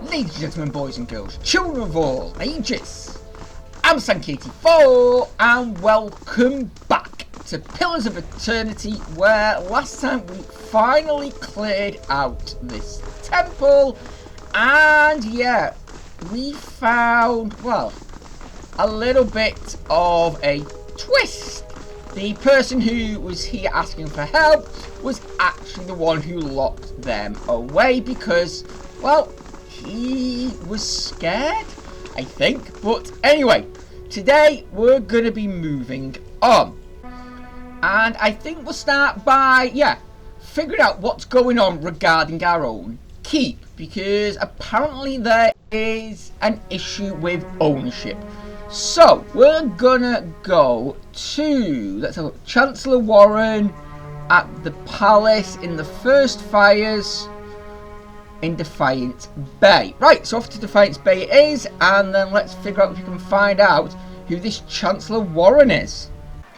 Ladies and gentlemen, boys and girls, children of all ages, I'm Sank84 and welcome back to Pillars of Eternity, where last time we finally cleared out this temple and yeah, we found, well, a little bit of a twist. The person who was here asking for help was actually the one who locked them away because, well, he was scared, I think. But anyway, today we're going to be moving on. And I think we'll start by, figuring out what's going on regarding our own keep. Because apparently there is an issue with ownership. So, we're gonna go to, let's have a look, Chancellor Warren at the palace in the first fires in Defiance Bay. Right, so off to Defiance Bay it is, and then let's figure out if we can find out who this Chancellor Warren is.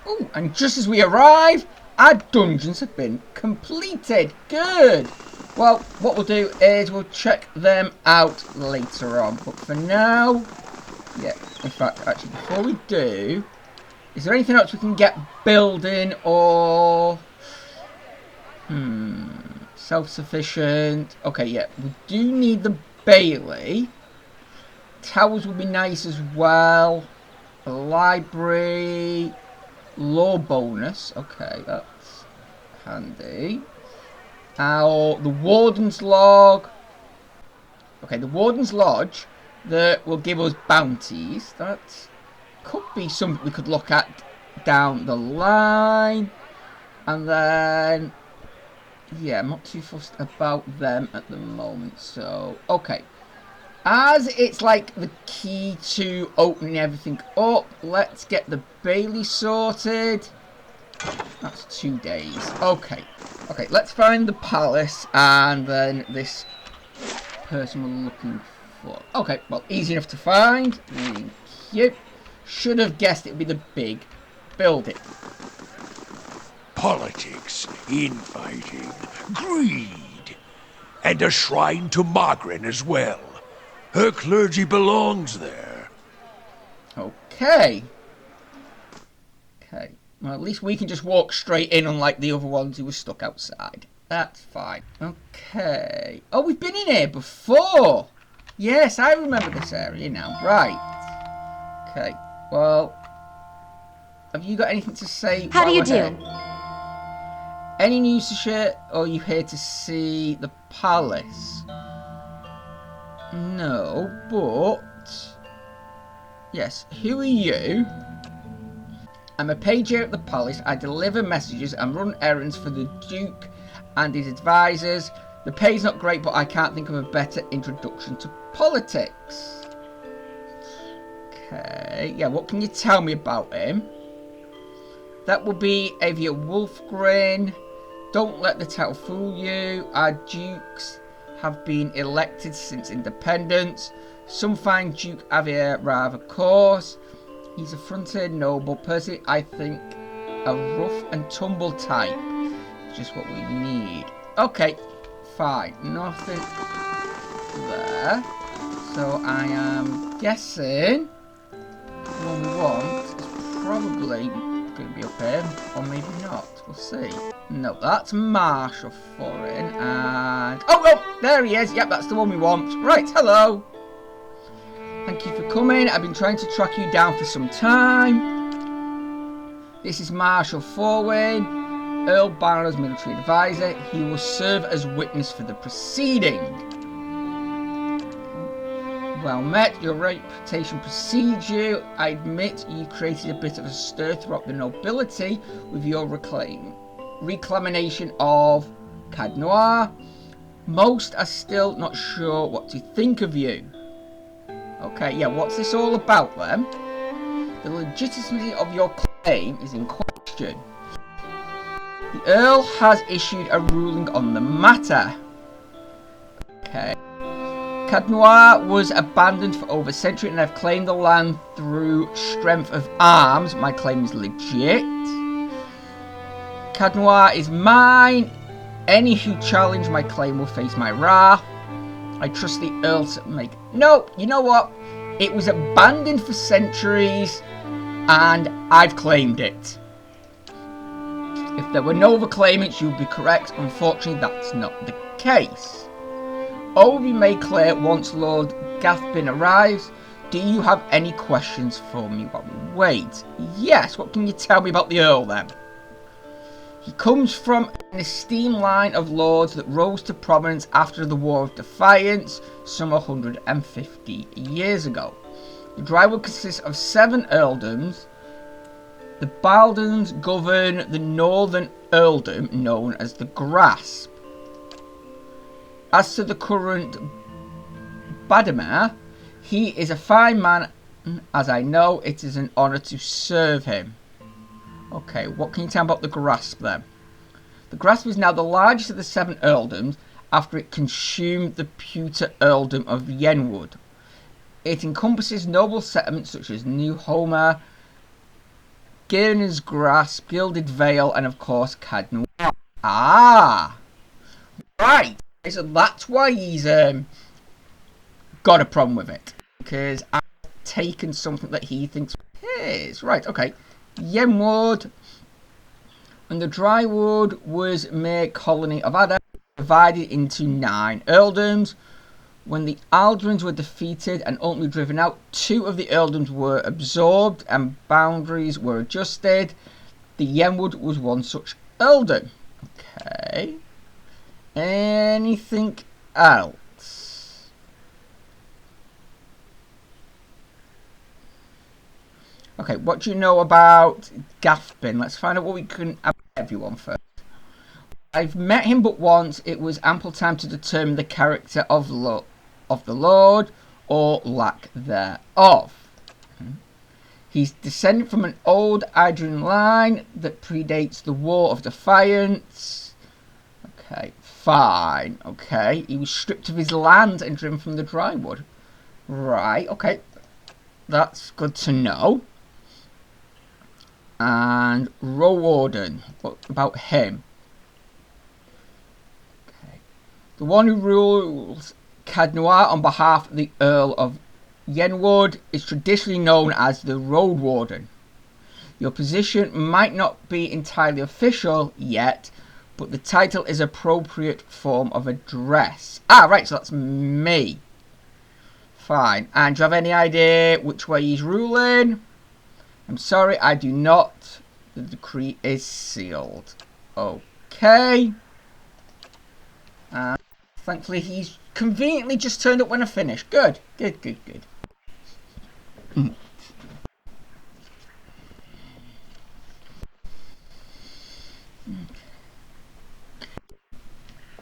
Oh, and just as we arrive, our dungeons have been completed. Good. Well, what we'll do is we'll check them out later on, but for now, yeah, in fact, actually, before we do, is there anything else we can get building or... self-sufficient. Okay, yeah, we do need the Bailey. Towers would be nice as well. A library. Law bonus. Okay, that's handy. The Warden's Log. Okay, the Warden's Lodge. That will give us bounties. That could be something we could look at down the line. And then, yeah, I'm not too fussed about them at the moment. So, okay. As it's like the key to opening everything up, let's get the Bailey sorted. That's 2 days. Okay. Okay, let's find the palace and then this person we're looking for. Okay, well, easy enough to find. Thank you. Should have guessed it would be the big building. Politics, infighting, greed, and a shrine to Margaret as well. Her clergy belongs there. Okay. Okay. Well, at least we can just walk straight in, unlike the other ones who were stuck outside. That's fine. Okay. Oh, we've been in here before. Yes, I remember this area now. Right. Okay. Well, have you got anything to say? How do you do? Any news to share, or are you here to see the palace? No, but... Yes, who are you? I'm a page here at the palace. I deliver messages and run errands for the Duke and his advisors. The pay's not great, but I can't think of a better introduction to politics. Okay, yeah, what can you tell me about him? That will be Avia Wolfgren. Don't let the title fool you. Our dukes have been elected since independence. Some find Duke Avia rather coarse. He's a frontier noble. Personally, I think a rough and tumble type is just what we need. Okay, fine. Nothing there. So I am guessing the one we want is probably going to be up here, or maybe not. We'll see. No, that's Marshal Foreign, and... Oh, there he is. Yep, that's the one we want. Right, hello. Thank you for coming. I've been trying to track you down for some time. This is Marshal Foreign, Earl Barrow's military advisor. He will serve as witness for the proceeding. Well met. Your reputation precedes you. I admit you created a bit of a stir throughout the nobility with your reclamation of Cad Noir. Most are still not sure what to think of you. Okay, yeah, what's this all about then? The legitimacy of your claim is in question. The Earl has issued a ruling on the matter. Okay. Cad Noir was abandoned for over a century and I've claimed the land through strength of arms. My claim is legit. Cad Noir is mine. Any who challenge my claim will face my wrath. I trust the Earl to make... No, you know what? It was abandoned for centuries, and I've claimed it. If there were no other claimants, you'd be correct. Unfortunately, that's not the case. All will be made clear once Lord Gathbin arrives. Do you have any questions for me while we wait? Yes, what can you tell me about the Earl then? He comes from an esteemed line of lords that rose to prominence after the War of Defiance some 150 years ago. The Drywood consists of 7 earldoms. The Baldens govern the northern earldom known as the Grasp. As to the current Bademar, he is a fine man, as I know it is an honour to serve him. Okay, what can you tell me about the Grasp then? The Grasp is now the largest of the 7 earldoms after it consumed the Pewter earldom of Yenwood. It encompasses noble settlements such as New Homer, Gyrner's Grasp, Gilded Vale, and of course Cadnoir. Ah! Right! So that's why he's got a problem with it. Because I've taken something that he thinks is. Right, okay. Yenwood. And the Drywood was made colony of Ada, divided into 9 earldoms. When the Aldrins were defeated and ultimately driven out, 2 of the earldoms were absorbed and boundaries were adjusted. The Yenwood was one such earldom. Okay. Anything else? Okay, what do you know about Gathbin? Let's find out what we can about everyone first. I've met him but once. It was ample time to determine the character of the Lord, or lack thereof. He's descended from an old Adrian line that predates the War of Defiance. Okay, fine. Okay, he was stripped of his land and driven from the Drywood. Right, okay. That's good to know. And Rowarden, what about him? Okay. The one who rules Cadnoir on behalf of the Earl of Yenwood is traditionally known as the Road Warden. Your position might not be entirely official yet, but the title is appropriate form of address. Ah, right, so that's me. Fine. And do you have any idea which way he's ruling? I'm sorry, I do not. The decree is sealed. Okay. Thankfully, he's conveniently just turned up when I finish. Good, good, good, good.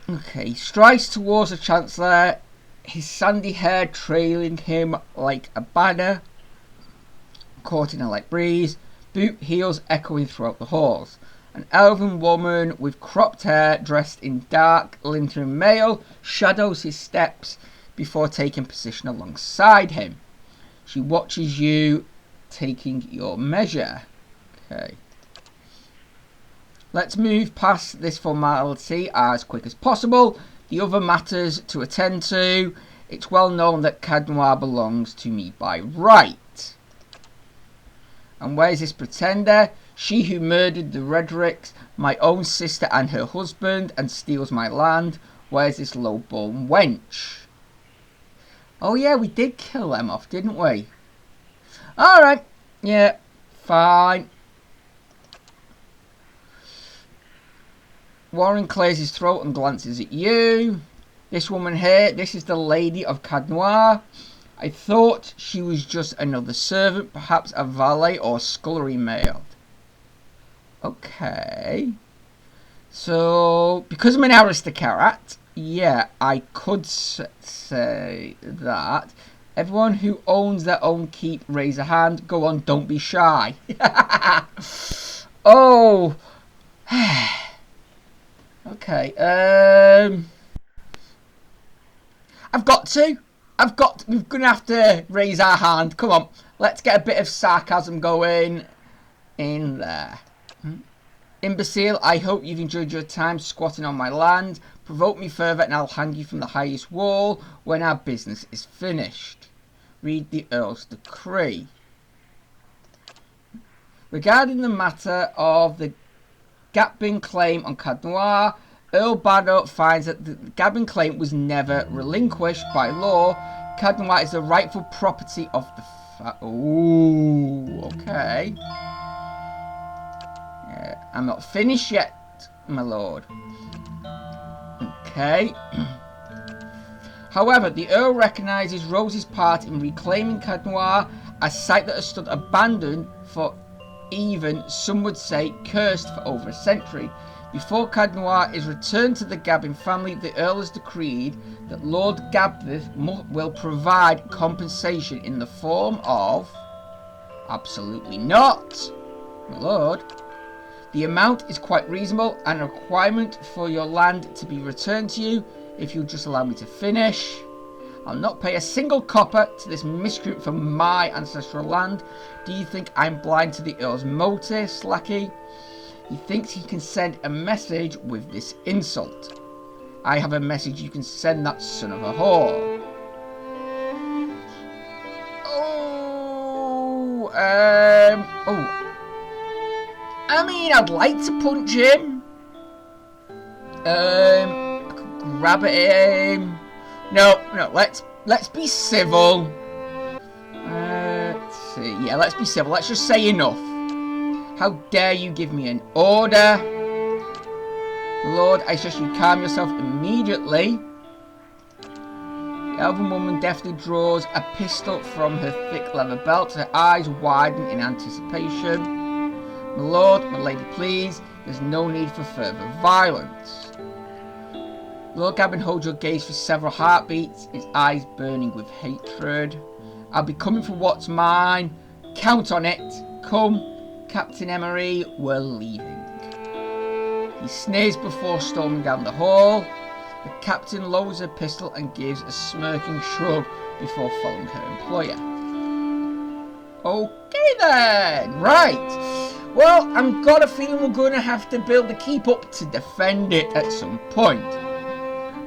Okay, he strides towards the Chancellor, his sandy hair trailing him like a banner, caught in a light breeze, boot heels echoing throughout the halls. An elven woman with cropped hair, dressed in dark lantern mail, shadows his steps before taking position alongside him. She watches you taking your measure. Okay. Let's move past this formality as quick as possible. The other matters to attend to. It's well known that Cadnoir belongs to me by right. And where's this pretender? She who murdered the Redricks, my own sister and her husband, and steals my land. Where's this low-born wench? Oh yeah, we did kill them off, didn't we? Alright, yeah, fine. Warren clears his throat and glances at you. This woman here, this is the Lady of Cadnoir. I thought she was just another servant, perhaps a valet or scullery maid. Okay. So, because I'm an aristocrat, yeah, I could say that. Everyone who owns their own keep, raise a hand. Go on, don't be shy. Oh. Okay. We're going to have to raise our hand. Come on. Let's get a bit of sarcasm going in there. Imbecile, I hope you've enjoyed your time squatting on my land. Provoke me further and I'll hang you from the highest wall when our business is finished. Read the Earl's decree. Regarding the matter of the Gabbin claim on Cad Noir, Earl Barrow finds that the Gabbin claim was never relinquished by law. Cad Noir is the rightful property of the Ooh, okay. Yeah, I'm not finished yet, my lord. Okay. However, the Earl recognises Rose's part in reclaiming Cad Noir, a site that has stood abandoned for even, some would say, cursed for over a century. Before Cad Noir is returned to the Gabbin family, the Earl has decreed that Lord Gabneth will provide compensation in the form of... Absolutely not, my lord. The amount is quite reasonable and a requirement for your land to be returned to you, if you'll just allow me to finish. I'll not pay a single copper to this miscreant from my ancestral land. Do you think I'm blind to the Earl's motives, lackey? He thinks he can send a message with this insult. I have a message you can send that son of a whore. I mean, I'd like to punch him. I could grab at him. No, let's be civil. Let's see. Yeah, let's be civil. Let's just say enough. How dare you give me an order? Lord, I suggest you calm yourself immediately. The elven woman deftly draws a pistol from her thick leather belt. Her eyes widen in anticipation. My lord, my lady, please. There's no need for further violence. Lord Gabbin holds your gaze for several heartbeats, his eyes burning with hatred. I'll be coming for what's mine. Count on it. Come. Captain Emery, we're leaving. He sneers before storming down the hall. The captain lowers her pistol and gives a smirking shrug before following her employer. Okay then, right. Well, I've got a feeling we're going to have to build a keep up to defend it at some point.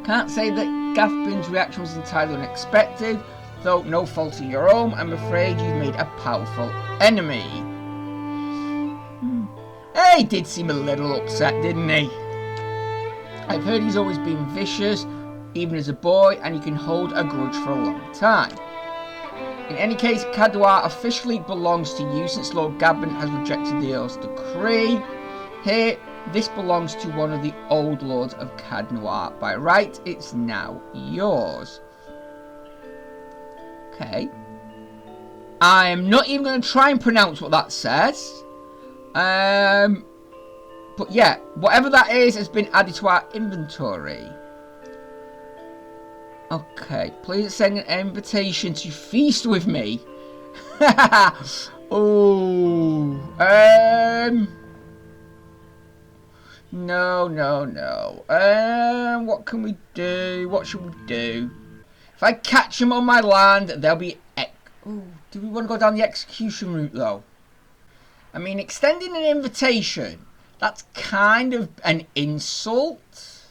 Can't say that Gathbin's reaction was entirely unexpected, though no fault of your own. I'm afraid you've made a powerful enemy. He did seem a little upset, didn't he? I've heard he's always been vicious, even as a boy, and he can hold a grudge for a long time. In any case, Cad Noir officially belongs to you since Lord Gabbin has rejected the Earl's decree. Here, this belongs to one of the old lords of Cad Noir. By right, it's now yours. Okay. I am not even going to try and pronounce what that says. But yeah, whatever that is has been added to our inventory. Okay, please send an invitation to feast with me. Oh, no. What can we do? What should we do? If I catch them on my land, they'll be... Oh, do we want to go down the execution route, though? I mean, extending an invitation, that's kind of an insult.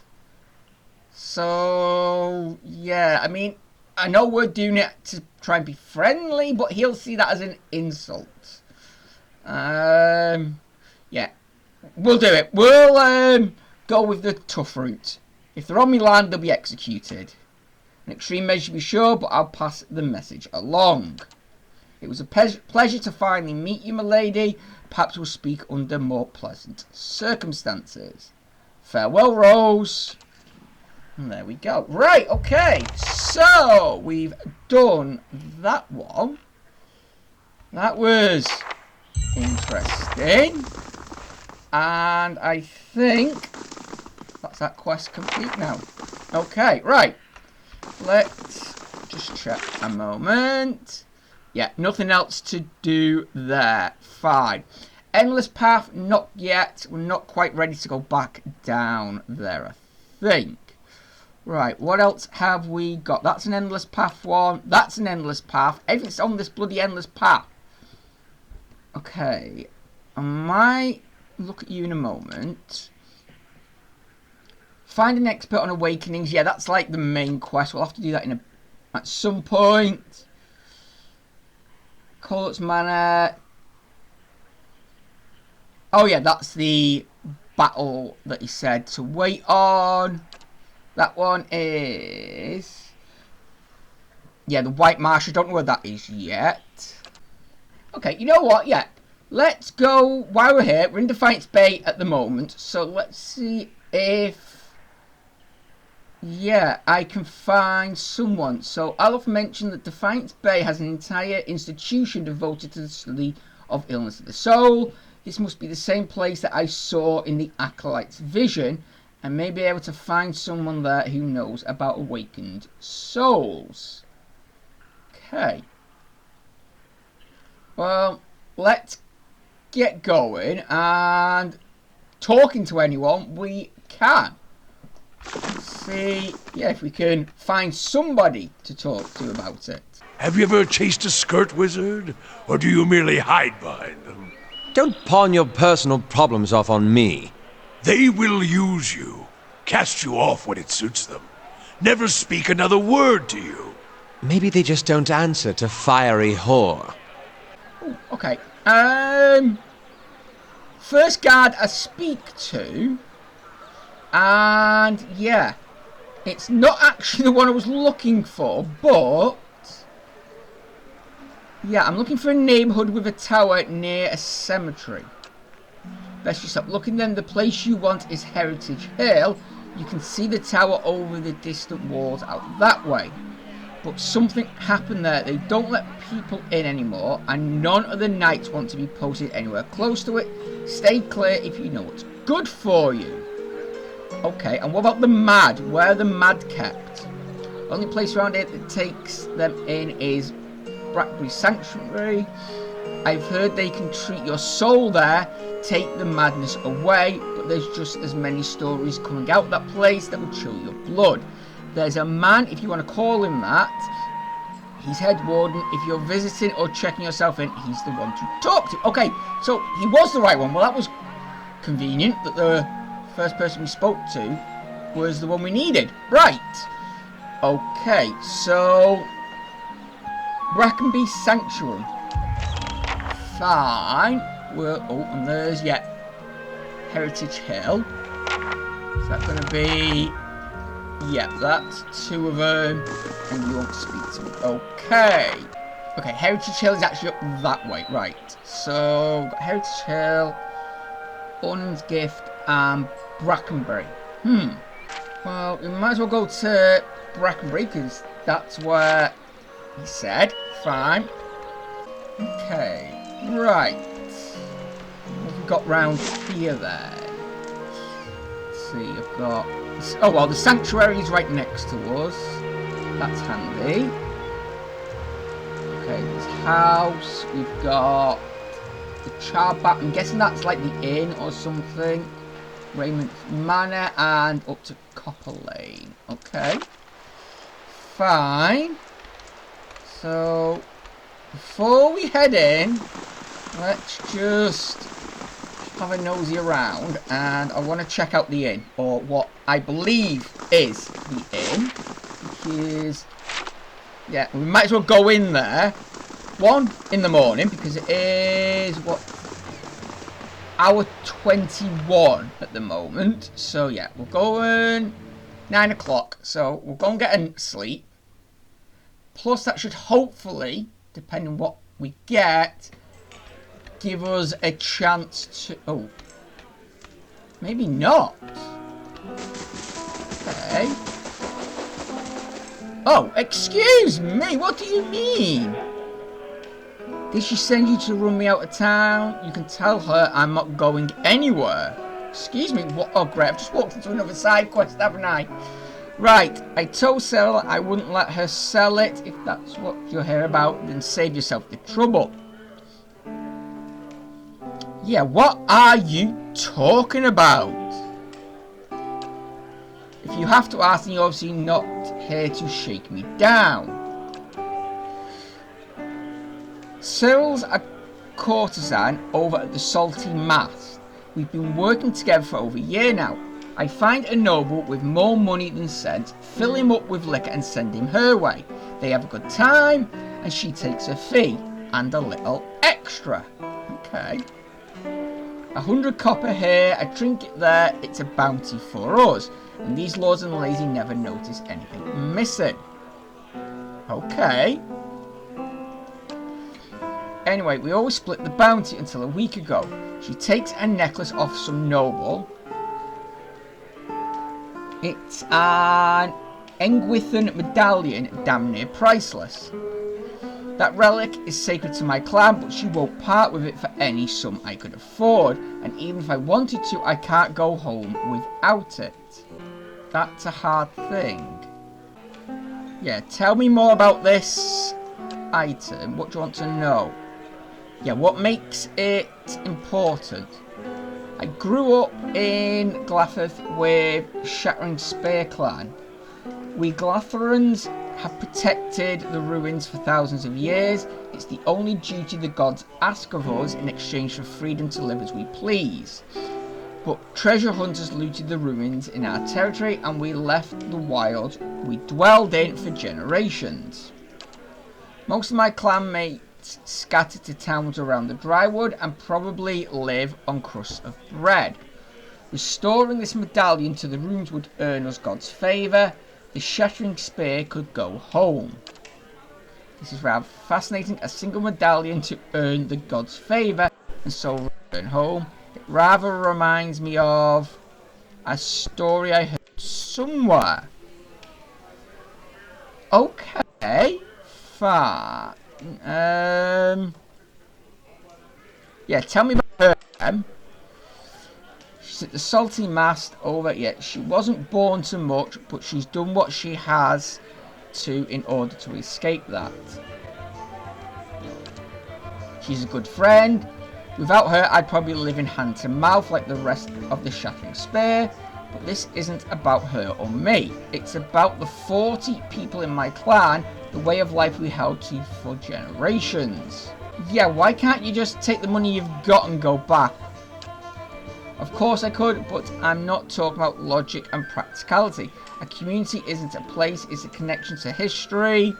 So, yeah, I mean, I know we're doing it to try and be friendly, but he'll see that as an insult. Yeah, we'll do it. We'll go with the tough route. If they're on my land, they'll be executed. An extreme measure to be sure, but I'll pass the message along. It was a pleasure to finally meet you, my lady. Perhaps we'll speak under more pleasant circumstances. Farewell, Rose. And there we go. Right, okay. So, we've done that one. That was interesting. And I think that's that quest complete now. Okay, right. Let's just check a moment. Yeah, nothing else to do there. Fine. Endless path, not yet. We're not quite ready to go back down there, I think. Right, what else have we got? That's an endless path one. That's an endless path. Everything's on this bloody endless path. Okay. I might look at you in a moment. Find an expert on awakenings. Yeah, that's like the main quest. We'll have to do that at some point. Colt's Manor. Oh yeah, that's the battle that he said to wait on. That one is... yeah, the White Marsh. I don't know where that is yet. Okay, you know what? Yeah. Let's go, while we're here, we're in Defiance Bay at the moment, so let's see if, yeah, I can find someone. So Alof mentioned that Defiance Bay has an entire institution devoted to the study of illness of the soul. This must be the same place that I saw in the Acolyte's vision, and may be able to find someone there who knows about awakened souls. Okay. Well, let's get going and talking to anyone we can. See, yeah, if we can find somebody to talk to about it. Have you ever chased a skirt wizard? Or do you merely hide behind them? Don't pawn your personal problems off on me. They will use you, cast you off when it suits them, never speak another word to you. Maybe they just don't answer to fiery whore. Ooh, okay. First guard I speak to, and yeah, it's not actually the one I was looking for, but yeah, I'm looking for a neighbourhood with a tower near a cemetery. Best you stop looking then. The place you want is Heritage Hill. You can see the tower over the distant walls out that way. But something happened there. They don't let people in anymore, and none of the knights want to be posted anywhere close to it. Stay clear if you know what's good for you. Okay, and what about the mad? Where are the mad kept? Only place around here that takes them in is Blackberry Sanctuary. I've heard they can treat your soul there, take the madness away, but there's just as many stories coming out that place that will chill your blood. There's a man, if you want to call him that. He's head warden. If you're visiting or checking yourself in, he's the one to talk to. Okay, so he was the right one. Well, that was convenient that the first person we spoke to was the one we needed. Right. Okay, so Brackenby Sanctuary. Fine. Well, oh, and there's, yeah, Heritage Hill. Is that going to be... yeah, that's two of them, and you want to speak to me. Okay. Okay, Heritage Hill is actually up that way. Right. So, got Heritage Hill, Ornan's Gift, and Brackenbury. Well, we might as well go to Brackenbury, because that's where he said. Fine. Okay. Right. What have we got round here then? Let's see, I've got... oh, well, the sanctuary is right next to us. That's handy. Okay, this house. We've got the Charbat. I'm guessing that's like the inn or something. Raymond's Manor and up to Copper Lane. Okay. Fine. So, before we head in, let's just have a nosy around, and I want to check out the inn, or what I believe is the inn, which is, yeah, we might as well go in there, 1 in the morning, because it is, what, hour 21 at the moment, so yeah, we're going 9 o'clock, so we'll go and get a sleep, plus that should hopefully, depending on what we get, give us a chance to... oh. Maybe not. Okay. Oh, excuse me, what do you mean? Did she send you to run me out of town? You can tell her I'm not going anywhere. Excuse me, what? Oh great, I've just walked into another side quest, haven't I? Right, I told Sarah I wouldn't let her sell it. If that's what you're here about, then save yourself the trouble. Yeah, what are you talking about? If you have to ask, then you're obviously not here to shake me down. Cyril's a courtesan over at the Salty Mast. We've been working together for over a year now. I find a noble with more money than sense, fill him up with liquor and send him her way. They have a good time and she takes a fee and a little extra. Okay. 100 copper here, a trinket there, it's a bounty for us. And these lords and lazy never notice anything missing. Okay. Anyway, we always split the bounty until a week ago. She takes a necklace off some noble. It's an Engwithan medallion, damn near priceless. That relic is sacred to my clan, but she won't part with it for any sum I could afford. And even if I wanted to, I can't go home without it. That's a hard thing. Yeah, tell me more about this item. What do you want to know? Yeah, what makes it important? I grew up in Glathith with Shattering Spear clan. We Glatherans have protected the ruins for thousands of years. It's the only duty the gods ask of us in exchange for freedom to live as we please. But treasure hunters looted the ruins in our territory and we left the wilds we dwelled in for generations. Most of my clanmates scattered to towns around the Drywood and probably live on crusts of bread. Restoring this medallion to the ruins would earn us God's favour. The Shattering Spear could go home. This is rather fascinating. A single medallion to earn the God's favour and so return home. It rather reminds me of a story I heard somewhere. Okay, fine. Yeah, tell me about her. She's at the Salty Mast over yet. She wasn't born to much, but she's done what she has to in order to escape that. She's a good friend. Without her, I'd probably live in hand to mouth like the rest of the Shattering Spear. But this isn't about her or me. It's about the 40 people in my clan, the way of life we held to for generations. Yeah, why can't you just take the money you've got and go back? Of course I could, but I'm not talking about logic and practicality. A community isn't a place, it's a connection to history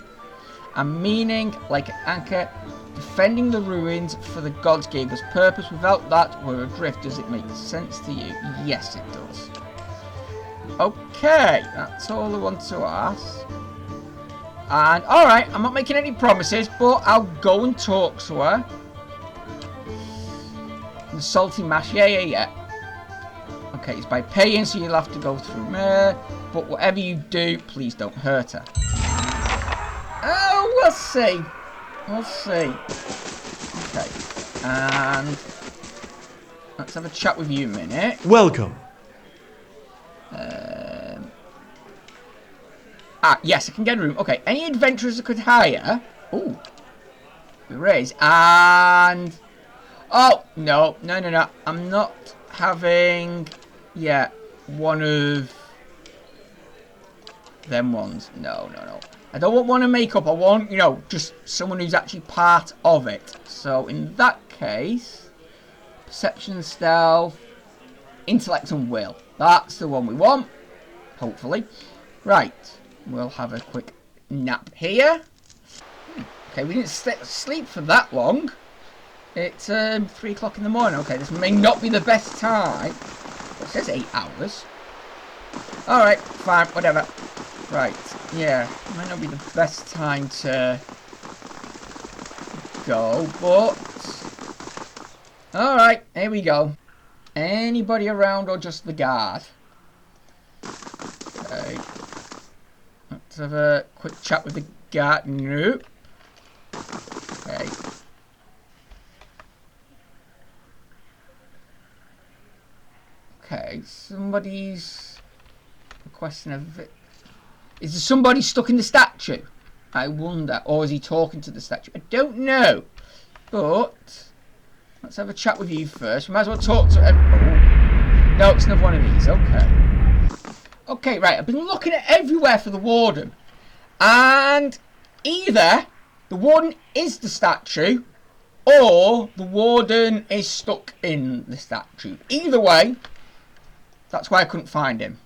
and meaning, like an anchor. Defending the ruins for the gods gave us purpose. Without that, we're adrift. Does it make sense to you? Yes, it does. Okay, that's all I want to ask. And, alright, I'm not making any promises, but I'll go and talk to her. The Salty Mash, yeah. Okay, it's by paying, so you'll have to go through me. But whatever you do, please don't hurt her. Oh, we'll see. We'll see. Okay, and let's have a chat with you a minute. Welcome. Yes, I can get a room. Okay, any adventurers I could hire? Ooh, raise and no. I'm not having one of them ones. No. I don't want one of makeup. I want, just someone who's actually part of it. So in that case, perception, stealth, intellect and will. That's the one we want, hopefully. Right, we'll have a quick nap here. Okay, we didn't sleep for that long. It's 3 o'clock in the morning. Okay, this may not be the best time. Well, it says 8 hours. Alright, fine, whatever. Right, yeah, might not be the best time to go, but alright, here we go. Anybody around or just the guard? Okay. Let's have a quick chat with the guard. Nope. Okay. Okay, somebody's requesting a Is there somebody stuck in the statue? I wonder. Or is he talking to the statue? I don't know. But let's have a chat with you first. We might as well talk to everyone. No, it's another one of these. Okay. Okay, right. I've been looking at everywhere for the warden. And either the warden is the statue or the warden is stuck in the statue. Either way, That's why I couldn't find him.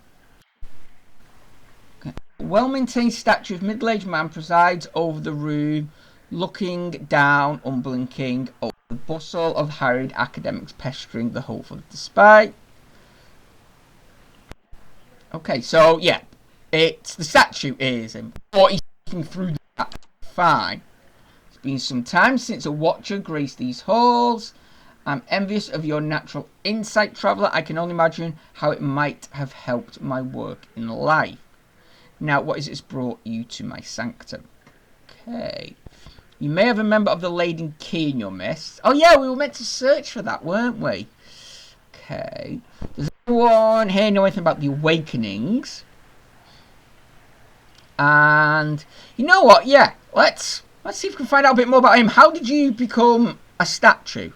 Okay. A well-maintained statue of middle-aged man presides over the room, looking down, unblinking, over the bustle of harried academics pestering the hopeful despite. Okay, so yeah, it's the statue is him. Or he's looking through that. Fine. It's been some time since a watcher graced these halls. I'm envious of your natural insight, traveller. I can only imagine how it might have helped my work in life. Now, what is it that's brought you to my sanctum? Okay. You may have a member of the Laden Key in your midst. Oh yeah, we were meant to search for that, weren't we? Okay. Does anyone here know anything about the Awakenings? And you know what? Yeah, let's see if we can find out a bit more about him. How did you become a statue?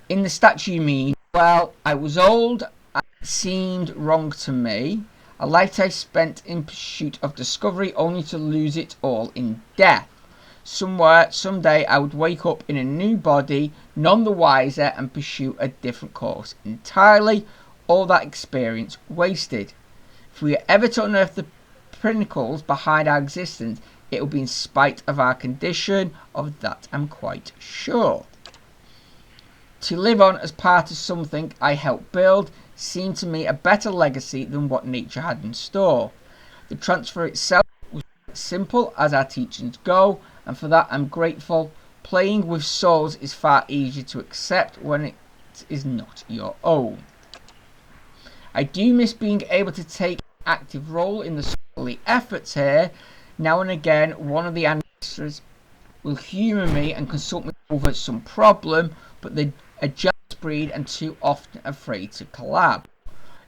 In the statue, you mean? Well, I was old. And it seemed wrong to me. A life I spent in pursuit of discovery, only to lose it all in death. Somewhere, someday, I would wake up in a new body, none the wiser, and pursue a different course entirely. All that experience wasted. If we are ever to unearth the pinnacles behind our existence, it will be in spite of our condition. Of that I'm quite sure. To live on as part of something I helped build seemed to me a better legacy than what nature had in store. The transfer itself was simple as our teachings go, and for that I'm grateful. Playing with souls is far easier to accept when it is not your own. I do miss being able to take an active role in the scholarly efforts here. Now and again, one of the ancestors will humour me and consult me over some problem, but they are jealous breed and too often afraid to collab.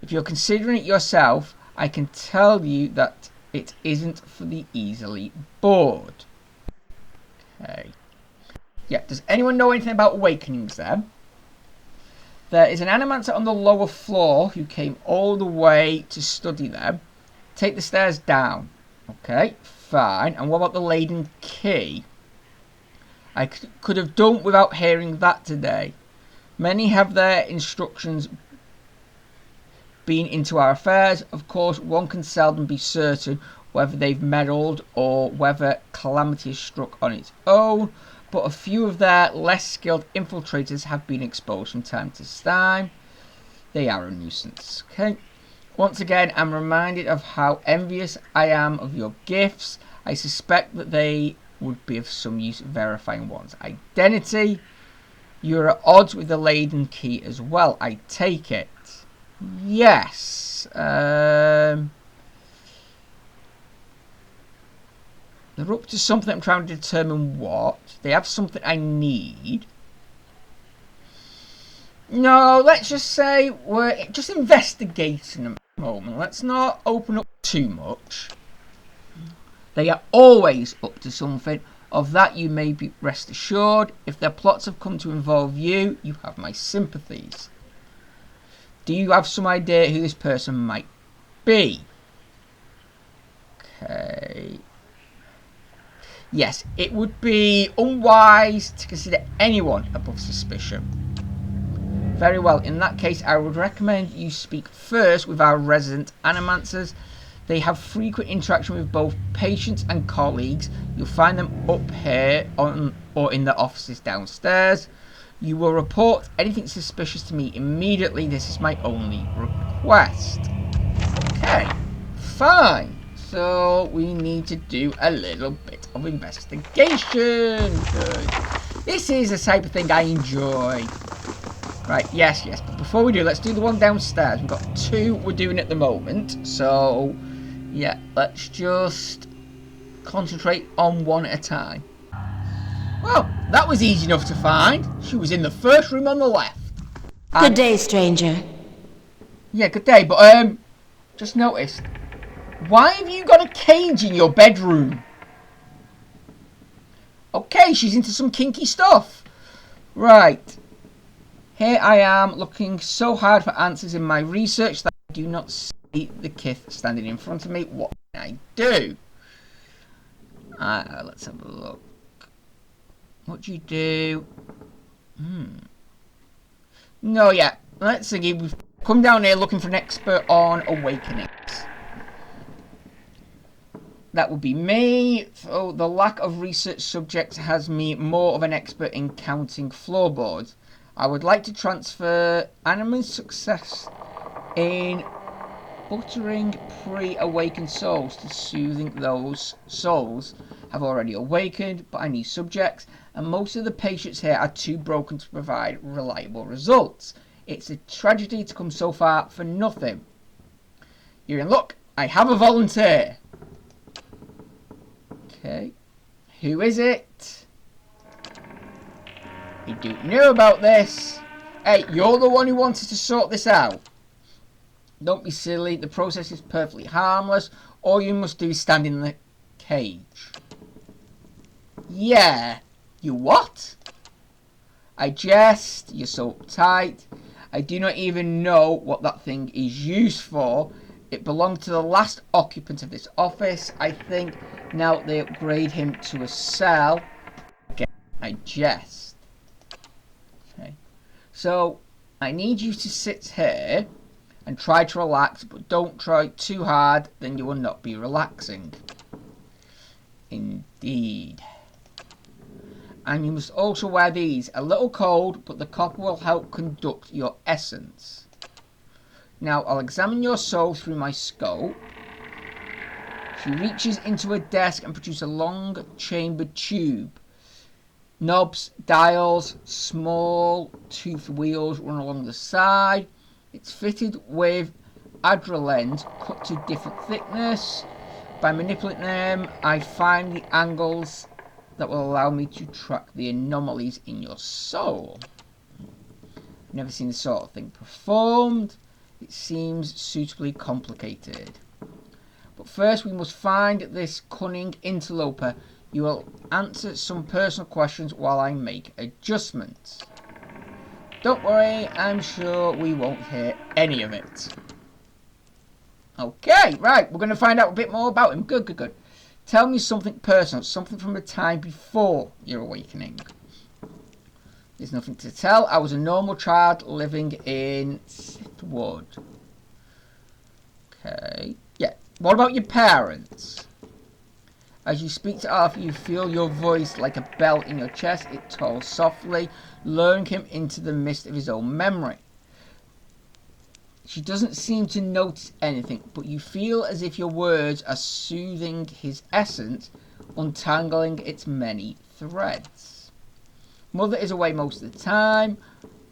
If you're considering it yourself, I can tell you that it isn't for the easily bored. Okay. Yeah, does anyone know anything about Awakenings then? There is an animancer on the lower floor who came all the way to study them. Take the stairs down. Okay, fine. And what about the Laden Key? I could have done without hearing that today. Many have their instructions been into our affairs. Of course, one can seldom be certain whether they've meddled or whether calamity has struck on its own, but a few of their less skilled infiltrators have been exposed from time to time. They are a nuisance. Okay. Once again, I'm reminded of how envious I am of your gifts. I suspect that they would be of some use verifying one's identity. You're at odds with the Laden Key as well, I take it. Yes. They're up to something. I'm trying to determine what. They have something I need. No, let's just say we're just investigating them at the moment. Let's not open up too much. They are always up to something. Of that you may be rest assured. If their plots have come to involve you, you have my sympathies. Do you have some idea who this person might be? Okay. Yes, it would be unwise to consider anyone above suspicion. Very well, in that case I would recommend you speak first with our resident animancers. They have frequent interaction with both patients and colleagues. You'll find them up here or in the offices downstairs. You will report anything suspicious to me immediately. This is my only request. Okay, fine. So we need to do a little bit of investigation. Good. This is the type of thing I enjoy. Right, yes. But before we do, let's do the one downstairs. We've got two we're doing at the moment. So, yeah, let's just concentrate on one at a time. Well, that was easy enough to find. She was in the first room on the left. Good day, stranger. Yeah, good day, but, just noticed. Why have you got a cage in your bedroom? Okay, she's into some kinky stuff. Right. Here I am, looking so hard for answers in my research that I do not see the kith standing in front of me. What can I do? Let's have a look. What do you do? No, yeah. Let's see. We've come down here looking for an expert on awakenings. That would be me. So the lack of research subjects has me more of an expert in counting floorboards. I would like to transfer Animan's success in buttering pre-awakened souls to soothing those souls have already awakened, but I need subjects, and most of the patients here are too broken to provide reliable results. It's a tragedy to come so far for nothing. You're in luck. I have a volunteer. Okay. Who is it? I don't know about this. Hey, you're the one who wanted to sort this out. Don't be silly. The process is perfectly harmless. All you must do is stand in the cage. Yeah. You what? I jest. You're so uptight. I do not even know what that thing is used for. It belonged to the last occupant of this office, I think. Now they upgrade him to a cell. Again, I jest. Okay. So, I need you to sit here and try to relax, but don't try too hard, then you will not be relaxing. Indeed. And you must also wear these. A little cold, but the copper will help conduct your essence. Now, I'll examine your soul through my scope. She reaches into a desk and produces a long chambered tube. Knobs, dials, small tooth wheels run along the side. It's fitted with adrolens cut to different thickness. By manipulating them, I find the angles that will allow me to track the anomalies in your soul. I've never seen this sort of thing performed. It seems suitably complicated. But first we must find this cunning interloper. You will answer some personal questions while I make adjustments. Don't worry, I'm sure we won't hear any of it. Okay, right, we're going to find out a bit more about him. Good, good, good. Tell me something personal, something from the time before your awakening. There's nothing to tell. I was a normal child living in Sithwood. Okay, yeah. What about your parents? As you speak to Arthur, you feel your voice like a bell in your chest. It tolls softly, luring him into the mist of his own memory. She doesn't seem to notice anything, but you feel as if your words are soothing his essence, untangling its many threads. Mother is away most of the time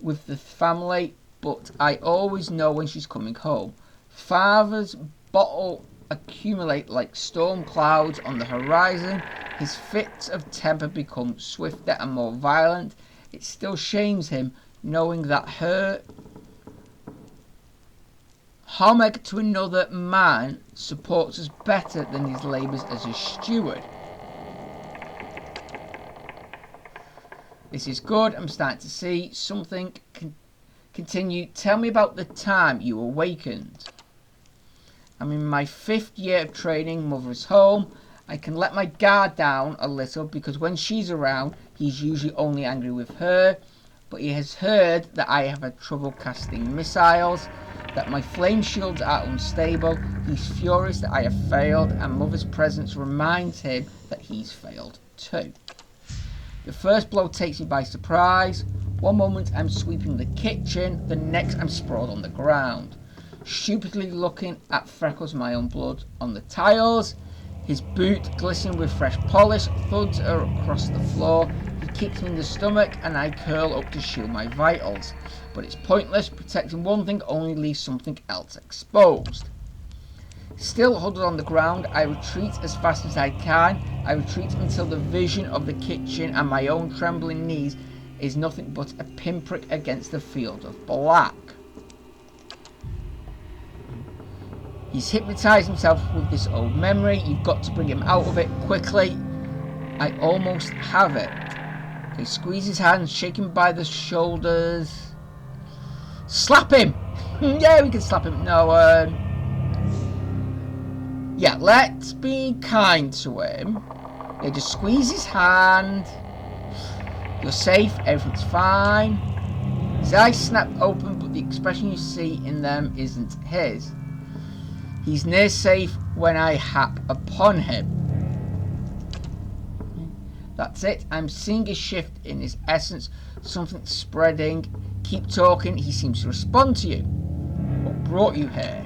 with the family, but I always know when she's coming home. Father's bottle accumulate like storm clouds on the horizon. His fits of temper become swifter and more violent. It still shames him knowing that her homage to another man supports us better than his labours as a steward. This is good. I'm starting to see something. Continue. Tell me about the time you awakened. I'm in my 5th year of training. Mother is home. I can let my guard down a little because when she's around, he's usually only angry with her. But he has heard that I have had trouble casting missiles, that my flame shields are unstable. He's furious that I have failed, and Mother's presence reminds him that he's failed too. The first blow takes me by surprise. One moment I'm sweeping the kitchen, the next I'm sprawled on the ground, stupidly looking at freckles of my own blood on the tiles. His boot, glistening with fresh polish, thuds across the floor. He kicks me in the stomach and I curl up to shield my vitals. But it's pointless. Protecting one thing only leaves something else exposed. Still huddled on the ground, I retreat as fast as I can. I retreat until the vision of the kitchen and my own trembling knees is nothing but a pinprick against the field of black. He's hypnotised himself with this old memory. You've got to bring him out of it quickly. I almost have it. He squeezes his hands, shaking by the shoulders. Slap him! Yeah, we can slap him. No, yeah, let's be kind to him. Yeah, just squeeze his hand. You're safe, everything's fine. His eyes snap open, but the expression you see in them isn't his. He's near safe when I hap upon him. That's it. I'm seeing a shift in his essence. Something's spreading. Keep talking. He seems to respond to you. What brought you here?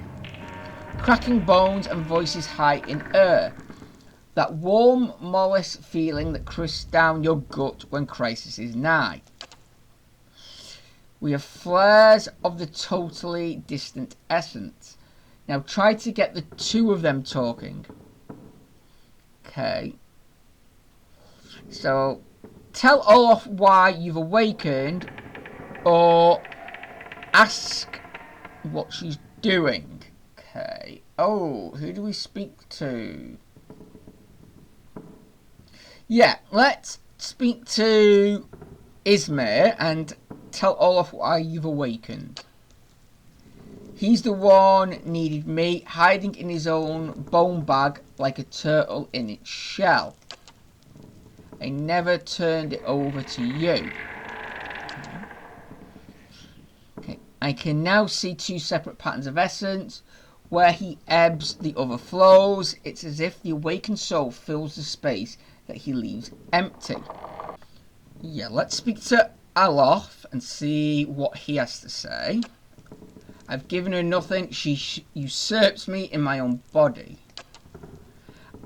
Cracking bones and voices high in air. That warm, mollis feeling that crisps down your gut when crisis is nigh. We have flares of the totally distant essence. Now try to get the two of them talking. Okay. So, tell Olaf why you've awakened, or ask what she's doing. Okay. Oh, who do we speak to? Yeah, let's speak to Ismir and tell Olaf why you've awakened. He's the one needed me, hiding in his own bone bag like a turtle in its shell. I never turned it over to you. Okay. I can now see two separate patterns of essence. Where he ebbs, the other flows. It's as if the awakened soul fills the space that he leaves empty. Yeah, let's speak to Alof and see what he has to say. I've given her nothing. She usurps me in my own body.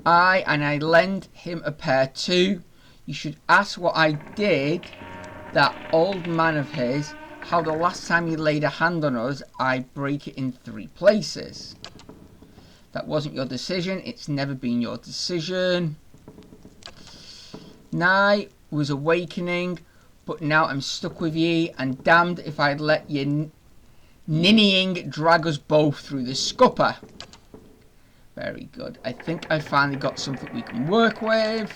I lend him a pair too. You should ask what I did, that old man of his, how the last time he laid a hand on us, I break it in 3 places. That wasn't your decision. It's never been your decision. Nye was awakening, but now I'm stuck with ye, and damned if I'd let ye ninnying drag us both through the scupper. Very good. I think I finally got something we can work with.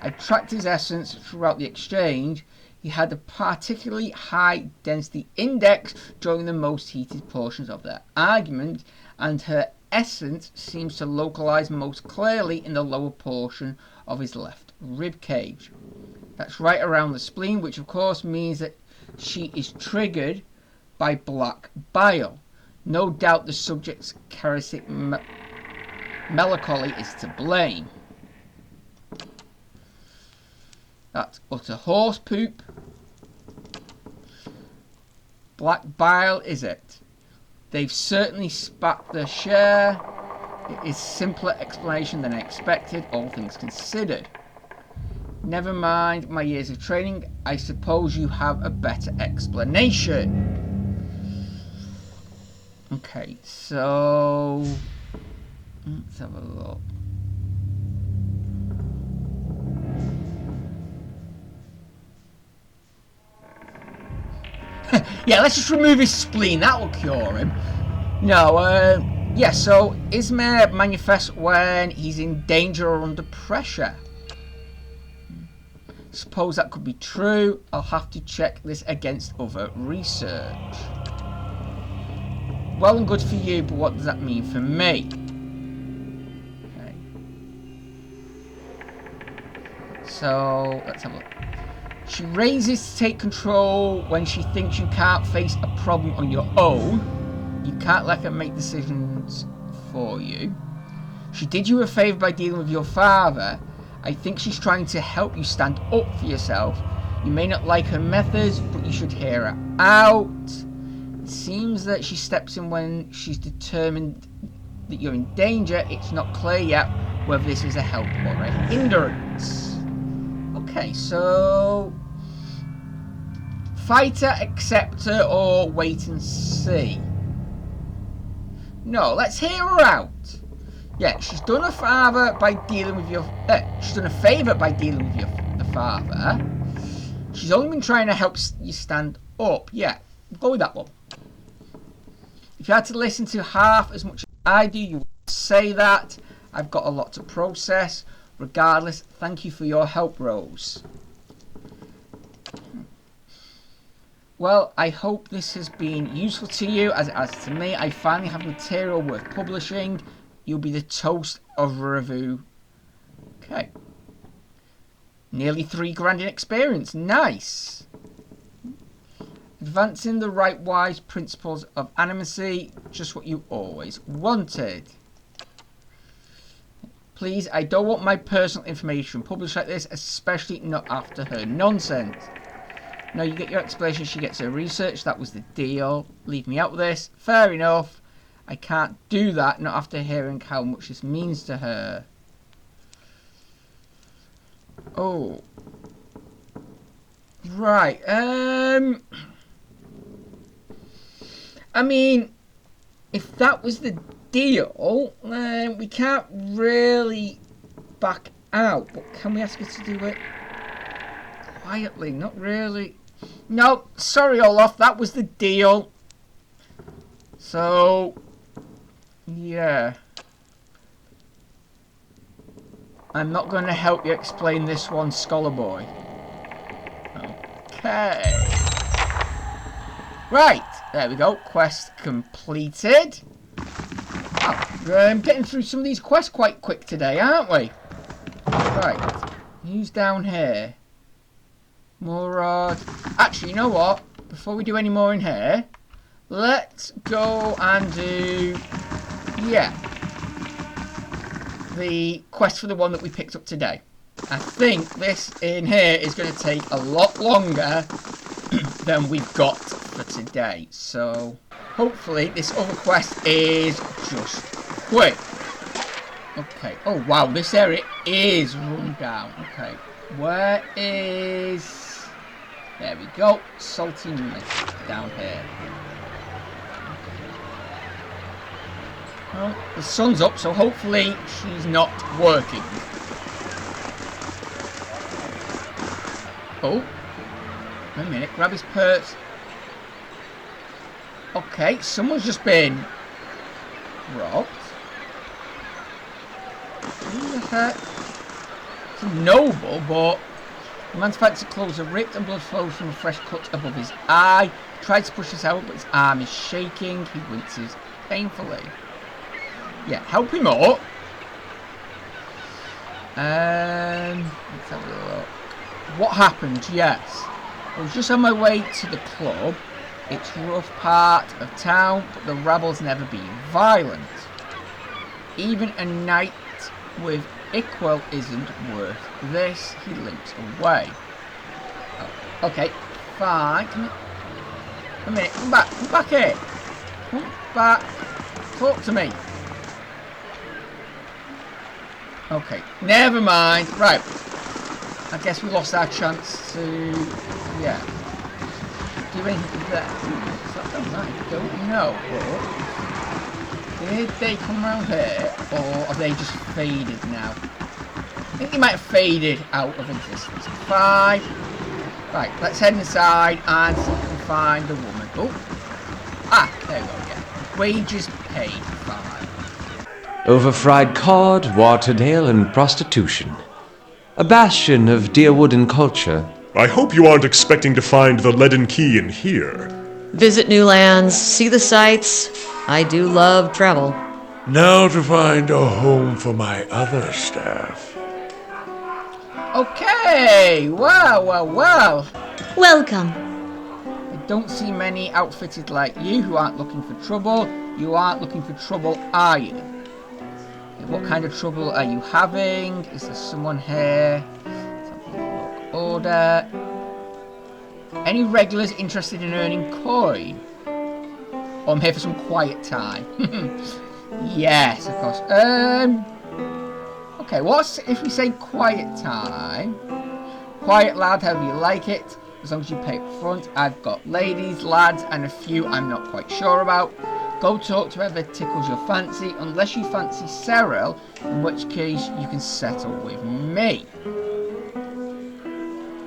I tracked his essence throughout the exchange. He had a particularly high density index during the most heated portions of their argument, and her essence seems to localize most clearly in the lower portion of his left rib cage. That's right around the spleen, which of course means that she is triggered by black bile. No doubt the subject's charismatic melancholy is to blame. That's utter horse poop. Black bile, is it? They've certainly spat their share. It is simpler explanation than I expected, all things considered. Never mind my years of training. I suppose you have a better explanation. Okay, so let's have a look. Yeah, let's just remove his spleen. That will cure him. No, yeah, so Ismir manifests when he's in danger or under pressure. Suppose that could be true. I'll have to check this against other research. Well and good for you, but what does that mean for me? Okay. So, let's have a look. She raises to take control when she thinks you can't face a problem on your own. You can't let her make decisions for you. She did you a favour by dealing with your father. I think she's trying to help you stand up for yourself. You may not like her methods, but you should hear her out. It seems that she steps in when she's determined that you're in danger. It's not clear yet whether this is a help or a hindrance. Okay, so fighter, acceptor, or wait and see? No, let's hear her out. Yeah, she's done a favour by dealing with your. She's done a favour by dealing with the father. She's only been trying to help you stand up. Yeah, go with that one. If you had to listen to half as much as I do, you would say that. I've got a lot to process. Regardless, thank you for your help, Rose. Well, I hope this has been useful to you, as it has to me. I finally have material worth publishing. You'll be the toast of a review. Okay. Nearly 3 grand in experience. Nice. Advancing the right wise principles of animacy. Just what you always wanted. Please, I don't want my personal information published like this, especially not after her nonsense. No, you get your explanation, she gets her research. That was the deal. Leave me out with this. Fair enough. I can't do that, not after hearing how much this means to her. Oh. Right. I mean, if that was the deal, then we can't really back out. But can we ask her to do it quietly? Not really. No, sorry Olaf, that was the deal. So, yeah. I'm not going to help you explain this one, Scholar Boy. Okay. Right, there we go. Quest completed. Oh, we're getting through some of these quests quite quick today, aren't we? Right, who's down here? Morad. Actually, you know what? Before we do any more in here, let's go and do, yeah, the quest for the one that we picked up today. I think this in here is going to take a lot longer than we've got for today. So hopefully this other quest is just quick. Okay. Oh wow, this area is run down. Okay. Where is... There we go. Salty Milk down here. Well, the sun's up, so hopefully she's not working. Oh. Wait a minute. Grab his purse. Okay, someone's just been robbed. Who the heck? It's a noble, but the man's fancy clothes are ripped and blood flows from a fresh cut above his eye. He tries to push this out, but his arm is shaking. He winces painfully. Yeah, help him up. Let's have a look. What happened? Yes. I was just on my way to the club. It's a rough part of town, but the rabble's never been violent. Even a night with Iqbal isn't worth this. He limps away. Oh, okay, fine. A minute, come back here. Come back. Talk to me. Okay, never mind. Right. I guess we lost our chance to, yeah, do anything with that. I don't know, but did they come around here, or are they just faded now? I think they might have faded out of existence. Fine. Right, let's head inside and see if we can find the woman. Oh. Ah, there we go, yeah. Wages paid. Fine. Over-fried cod, watered ale, and prostitution. A bastion of Deerwooden culture. I hope you aren't expecting to find the leaden key in here. Visit new lands, see the sights. I do love travel. Now to find a home for my other staff. Okay, well. Welcome. I don't see many outfitted like you who aren't looking for trouble. You aren't looking for trouble, are you? What kind of trouble are you having? Is there someone here? Let's have a look. Order. Any regulars interested in earning coin? Oh, I'm here for some quiet time. Yes, of course. Okay, what's if we say quiet time? Quiet lad, however you like it. As long as you pay up front. I've got ladies, lads, and a few I'm not quite sure about. Go talk to whoever tickles your fancy, unless you fancy Cyril, in which case you can settle with me.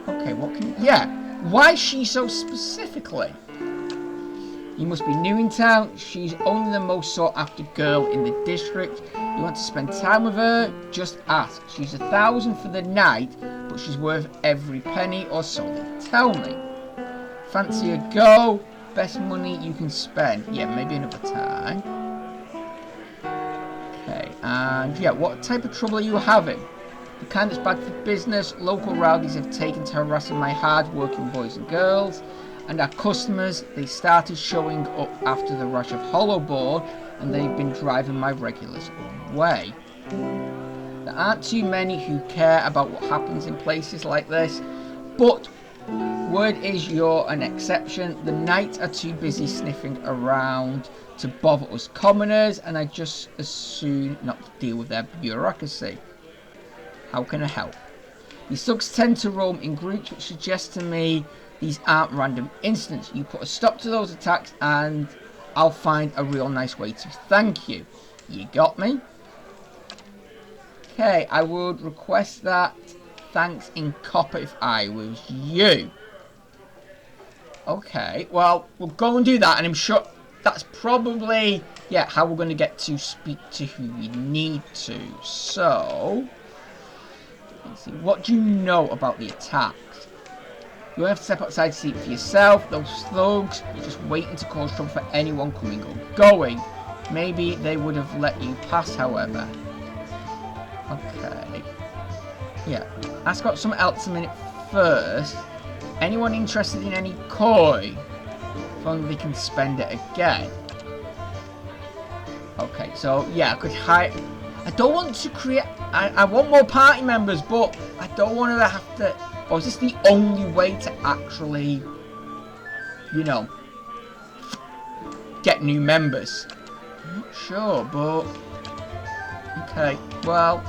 Okay, what can... Yeah, why is she so specifically? You must be new in town. She's only the most sought after girl in the district. You want to spend time with her? Just ask. She's 1,000 for the night, but she's worth every penny, or so they tell me. Fancy a go? Best money you can spend. Yeah, maybe another time. Okay, and yeah, what type of trouble are you having? The kind that's bad for business. Local rowdies have taken to harassing my hard-working boys and girls. And our customers, they started showing up after the rush of hollowboard, and they've been driving my regulars away. There aren't too many who care about what happens in places like this, but word is you're an exception. The knights are too busy sniffing around to bother us commoners, and I just as soon not to deal with their bureaucracy. How can I help? These thugs tend to roam in groups, which suggests to me these aren't random incidents. You put a stop to those attacks and I'll find a real nice way to thank you. You got me? Okay, I would request that thanks in copper if I was you. Okay, well, we'll go and do that, and I'm sure that's probably, yeah, how we're going to get to speak to who we need to. So, let's see, what do you know about the attacks? You won't have to step outside to see it for yourself. Those thugs are just waiting to cause trouble for anyone coming or going. Maybe they would have let you pass, however. Okay. Yeah. Ask about something else a minute first. Anyone interested in any koi? If only they can spend it again. Okay, so yeah, I could hire. I don't want to create. I want more party members, but I don't want to have to. Or is this the only way to actually, you know, get new members? I'm not sure, but okay. Well,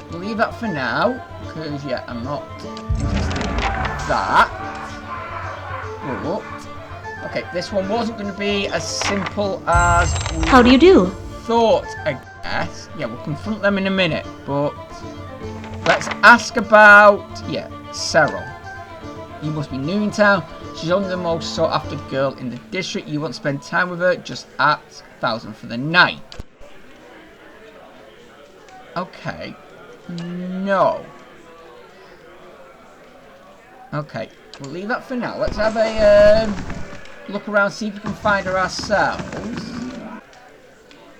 we'll leave that for now because yeah, I'm not interested in that. But okay, this one wasn't going to be as simple as we How do you do? thought, I guess. Yeah, we'll confront them in a minute, but let's ask about, yeah, Cyril. You must be new in town. She's only the most sought after girl in the district. You won't spend time with her, just at 1,000 for the night. Okay. No. Okay, we'll leave that for now. Let's have a look around, see if we can find her ourselves.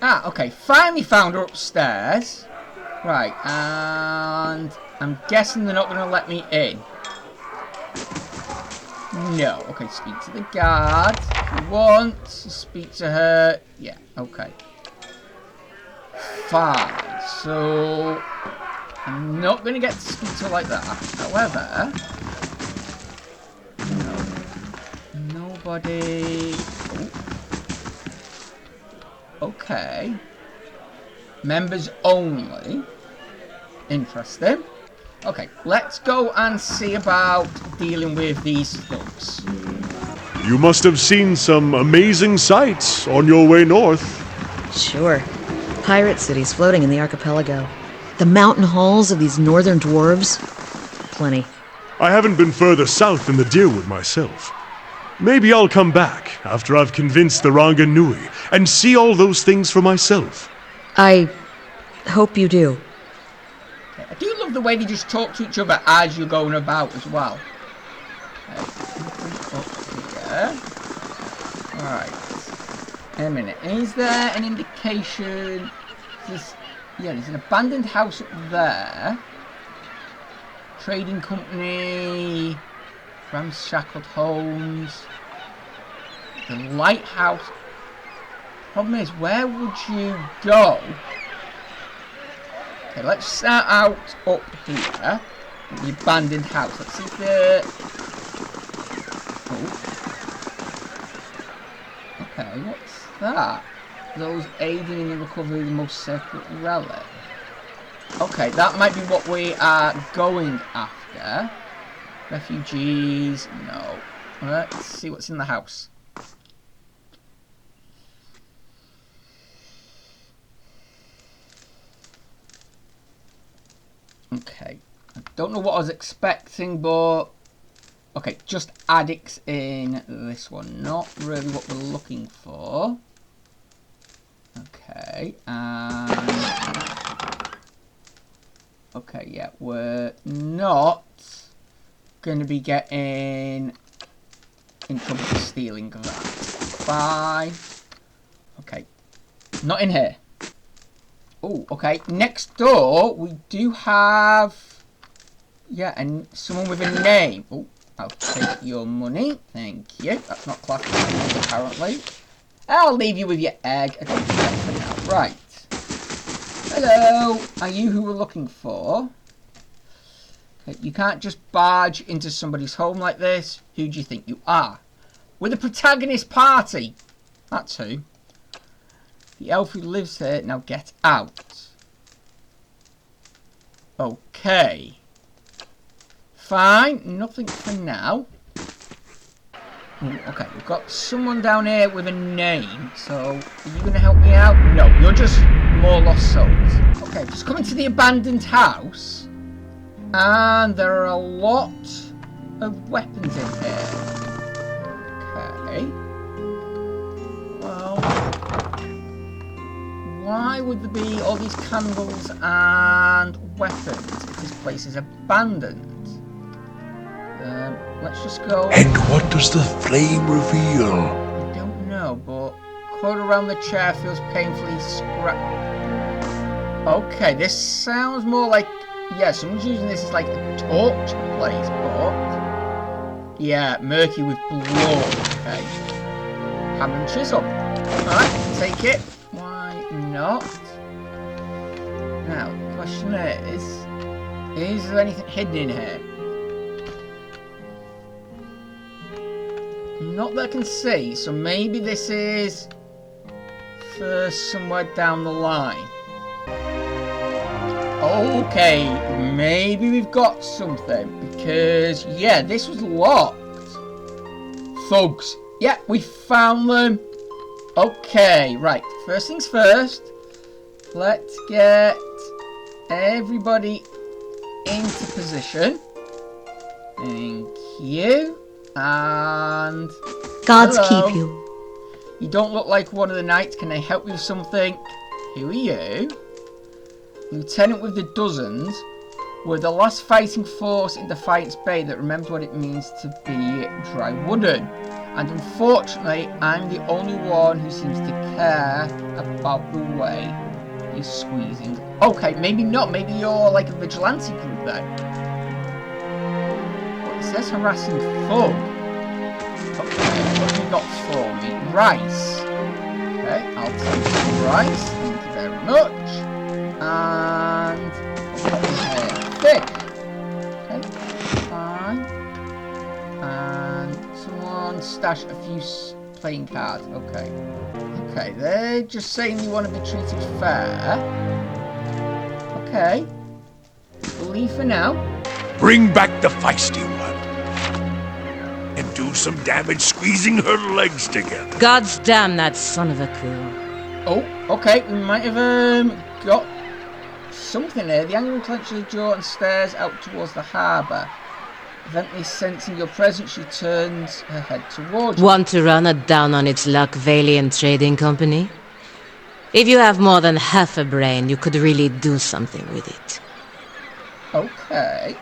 Ah, okay, finally found her upstairs. Right, and I'm guessing they're not going to let me in. No. Okay, speak to the guard if you want. Speak to her. Yeah, okay. Fine. So, I'm not going to get to speak to her like that. However, no, nobody... Oh. Okay. Members only. Interesting. Okay, let's go and see about dealing with these thugs. You must have seen some amazing sights on your way north. Sure. Pirate cities floating in the archipelago. The mountain halls of these northern dwarves. Plenty. I haven't been further south than the Deerwood myself. Maybe I'll come back after I've convinced the Ranga Nui and see all those things for myself. I hope you do. I do love the way they just talk to each other as you're going about as well. Alright. A minute. Is there an indication? Yeah, there's an abandoned house up there. Trading company. Ramshackled homes. The lighthouse. Problem is, where would you go? Okay, let's start out up here. The abandoned house. Let's see if the... Oh. Okay, what's that? Those aiding in the recovery of the most sacred relic. Okay, that might be what we are going after. Refugees, no. Let's see what's in the house. Okay, I don't know what I was expecting, but... Okay, just addicts in this one. Not really what we're looking for. Okay, and... Okay, yeah, we're not going to be getting in trouble for stealing that. Fine. Okay, not in here. Oh, okay. Next door, we do have... Yeah, and someone with a name. Oh, I'll take your money. Thank you. That's not classified, apparently. I'll leave you with your egg. I don't think that's for now. Right. Hello. Are you who we're looking for? Okay, you can't just barge into somebody's home like this. Who do you think you are? We're the protagonist party. That's who. The elf who lives here. Now get out. Okay. Fine. Nothing for now. Ooh, okay, we've got someone down here with a name. So, are you going to help me out? No, you're just more lost souls. Okay, just coming to the abandoned house. And there are a lot of weapons in here. Okay. Well, why would there be all these candles and weapons if this place is abandoned? Let's just go. And what does the flame reveal? I don't know, but cord around the chair feels painfully Okay, this sounds more like, yeah, someone's using this as like a torch place, but yeah, murky with blood. Okay, hammer and chisel. All right, take it. Why not? Now, the question is there anything hidden in here? Not that I can see, so maybe this is for somewhere down the line. Okay, maybe we've got something, because, yeah, this was locked. Thugs. Yeah, we found them. Okay, right, first things first. Let's get everybody into position. Thank you. And Gods hello. keep you. You don't look like one of the knights. Can I help you with something? Who are you? Lieutenant with the dozens. We're the last fighting force in Defiance Bay that remembers what it means to be dry wooden. And unfortunately, I'm the only one who seems to care about the way you're squeezing. Okay, maybe not. Maybe you're like a vigilante group then. It says harassing thug. Okay, what have you got for me? Rice. Okay, I'll take some rice. Thank you very much. And what's got in here? Fish. Okay, fine. And someone stash a few playing cards. Okay. Okay, they're just saying you want to be treated fair. Okay. Leave for now. Bring back the feisty one. And do some damage squeezing her legs together. God's damn that son of a coup. Oh, okay, we might have got something there. The angry clenches her jaw and stares out towards the harbour. Evidently sensing your presence, she turns her head towards you. Want to run it down on its luck, Valiant Trading Company? If you have more than half a brain, you could really do something with it. Okay.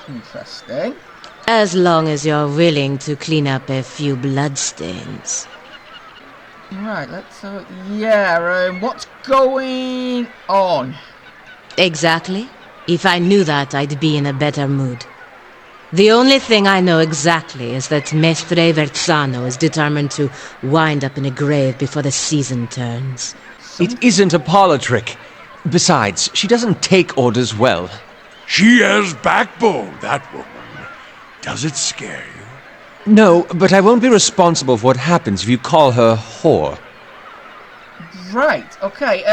Interesting. As long as you're willing to clean up a few bloodstains. Right, let's yeah, what's going on? Exactly. If I knew that, I'd be in a better mood. The only thing I know exactly is that Mestre Verzano is determined to wind up in a grave before the season turns. It isn't a parlor trick. Besides, she doesn't take orders well. She has backbone, that woman. Does it scare you? No, but I won't be responsible for what happens if you call her whore. Right, okay,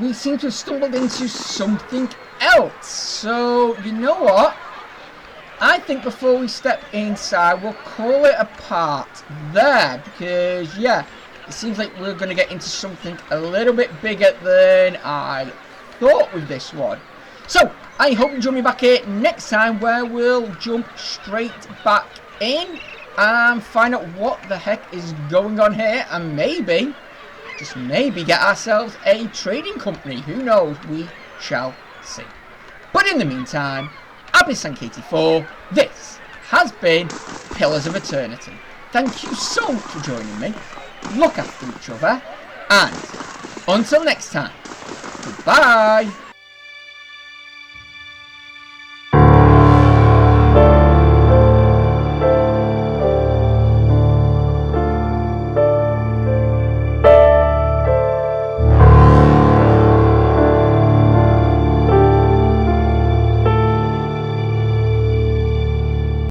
we seem to have stumbled into something else. So, you know what? I think before we step inside, we'll call it a part there. Because, yeah, it seems like we're going to get into something a little bit bigger than I thought with this one. So, I hope you join me back here next time where we'll jump straight back in and find out what the heck is going on here, and maybe, just maybe, get ourselves a trading company. Who knows? We shall see. But in the meantime, I've been Sank84. This has been Pillars of Eternity. Thank you so much for joining me. Look after each other, and until next time, goodbye.